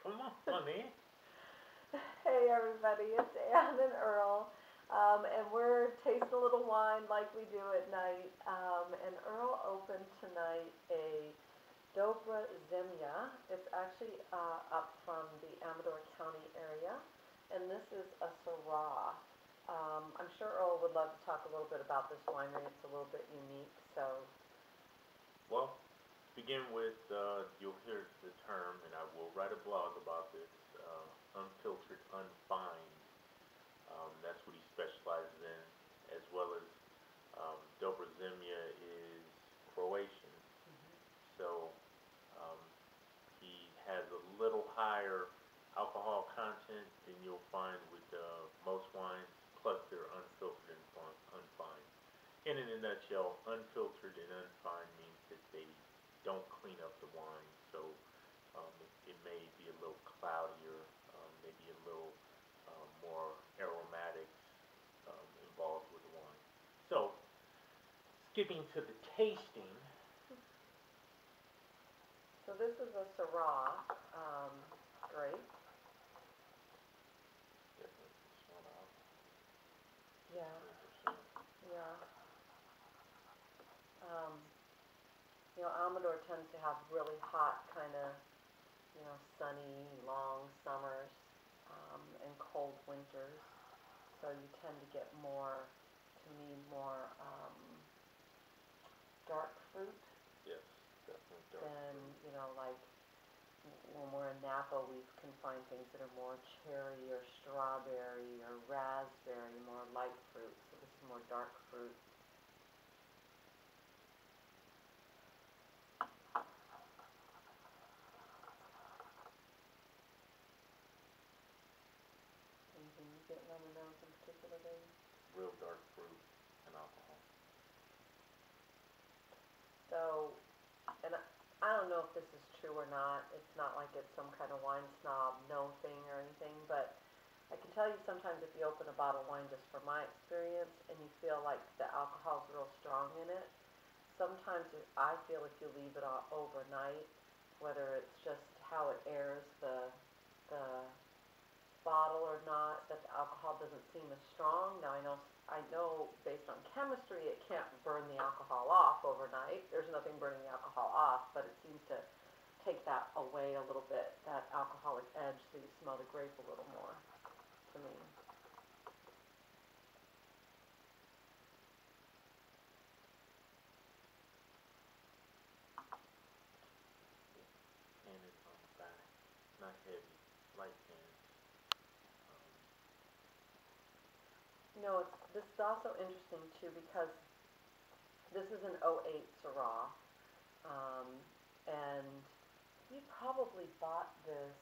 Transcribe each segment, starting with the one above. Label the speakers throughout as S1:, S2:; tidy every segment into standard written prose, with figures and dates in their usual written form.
S1: Come on, man.
S2: Hey everybody, it's Ann and Earl, and we're tasting a little wine like we do at night. And Earl opened tonight a Dobra Zemlya. It's actually up from the Amador County area, and this is a Syrah. I'm sure Earl would love to talk a little bit about this winery. It's a little bit unique, so
S1: Well, begin with you'll hear the term, and I will write a blog about this unfiltered, unfined. That's what he specializes in, as well as Dobra Zemlya is Croatian. So um, he has a little higher alcohol content than you'll find with most wines, plus they're unfiltered and unfined. And in a nutshell, unfiltered and unfined means that they don't clean up the wine, so it may be a little cloudier, maybe a little more aromatics involved with the wine. So, skipping to the tasting.
S2: this is a Syrah grape.
S1: Definitely smell out
S2: Yeah,
S1: 20%.
S2: yeah. Um, Amador tends to have really hot, kind of, sunny, long summers and cold winters. So you tend to get more, to me, more dark fruit
S1: Yes, definitely dark
S2: than,
S1: fruit.
S2: like when we're in Napa, we can find things that are more cherry or strawberry or raspberry, more light fruit. So this is more dark fruit. Anything you getting on the nose in particular, Dave?
S1: Real dark fruit and alcohol.
S2: So, and I don't know if this is true or not. It's not like it's some kind of wine snob no thing or anything, but I can tell you sometimes if you open a bottle of wine, just from my experience, and you feel like the alcohol's real strong in it, sometimes I feel if you leave it overnight, whether it's just how it airs the bottle or not, that the alcohol doesn't seem as strong. Now I know based on chemistry it can't burn the alcohol off overnight. There's nothing burning the alcohol off, but it seems to take that away a little bit, that alcoholic edge, so you smell the grape a little more, to me.
S1: Can is on the back, not heavy, light cans. Um,
S2: This is also interesting too because this is an '08 Syrah, um, and you probably bought this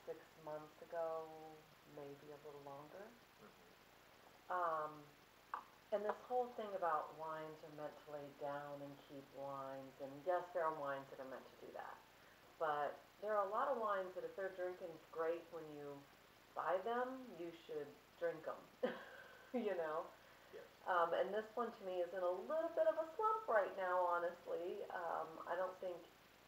S2: 6 months ago, maybe a little longer.
S1: mhm.
S2: Um, and this whole thing about wines are meant to lay down and keep wines, and yes, there are wines that are meant to do that. But there are a lot of wines that if they're drinking great when you buy them, you should drink them, you know.
S1: Yes.
S2: And this one to me is in a little bit of a slump right now, honestly. I don't think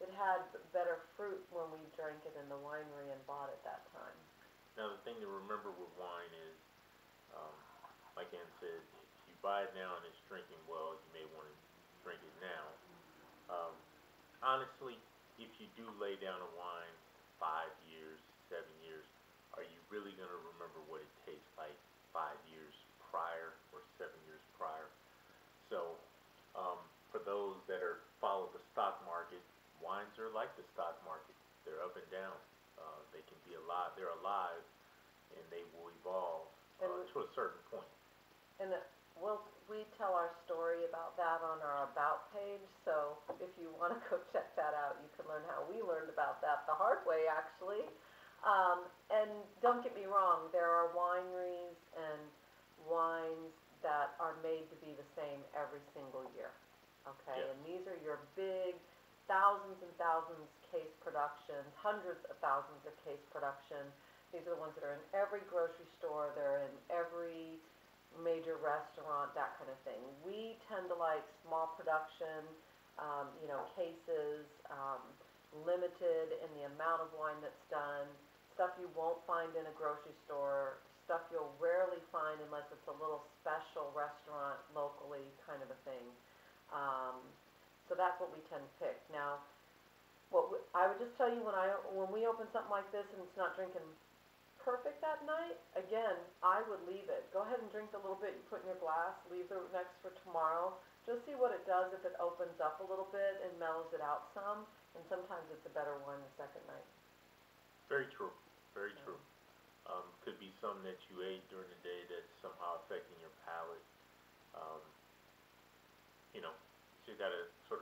S2: it had better fruit when we drank it in the winery and bought it that time.
S1: Now the thing to remember with wine is, um, like Ann said, if you buy it now and it's drinking well, you may want to drink it now. Um, Honestly, if you do lay down a wine 5 years, 7 years, are you really going to remember what it tastes like 5 years prior or 7 years prior? So, for those that are follow the stock market, wines are like the stock market. They're up and down. They can be alive. They're alive, and they will evolve
S2: And
S1: to a certain point.
S2: And we tell our story about that on our About page. So if you want to go check that out, you can learn how we learned about that the hard way, actually. And don't get me wrong, there are wineries and wines that are made to be the same every single year. Okay,
S1: Yes.
S2: and these are your big thousands and thousands case productions, hundreds of thousands of case production. These are the ones that are in every grocery store, they're in every major restaurant, that kind of thing. We tend to like small production, cases, limited in the amount of wine that's done, stuff you won't find in a grocery store, stuff you'll rarely find unless it's a little special restaurant locally kind of a thing. Um, so that's what we tend to pick. Now, I would just tell you when we open something like this and it's not drinking perfect that night, again, I would leave it. Go ahead and drink the little bit you put in your glass, leave the next for tomorrow. Just see what it does if it opens up a little bit and mellows it out some. And sometimes it's a better wine the second night.
S1: Very true. Very
S2: Yeah.
S1: true. Could be something that you ate during the day that's somehow affecting your palate. Um, you know, so you got to sort of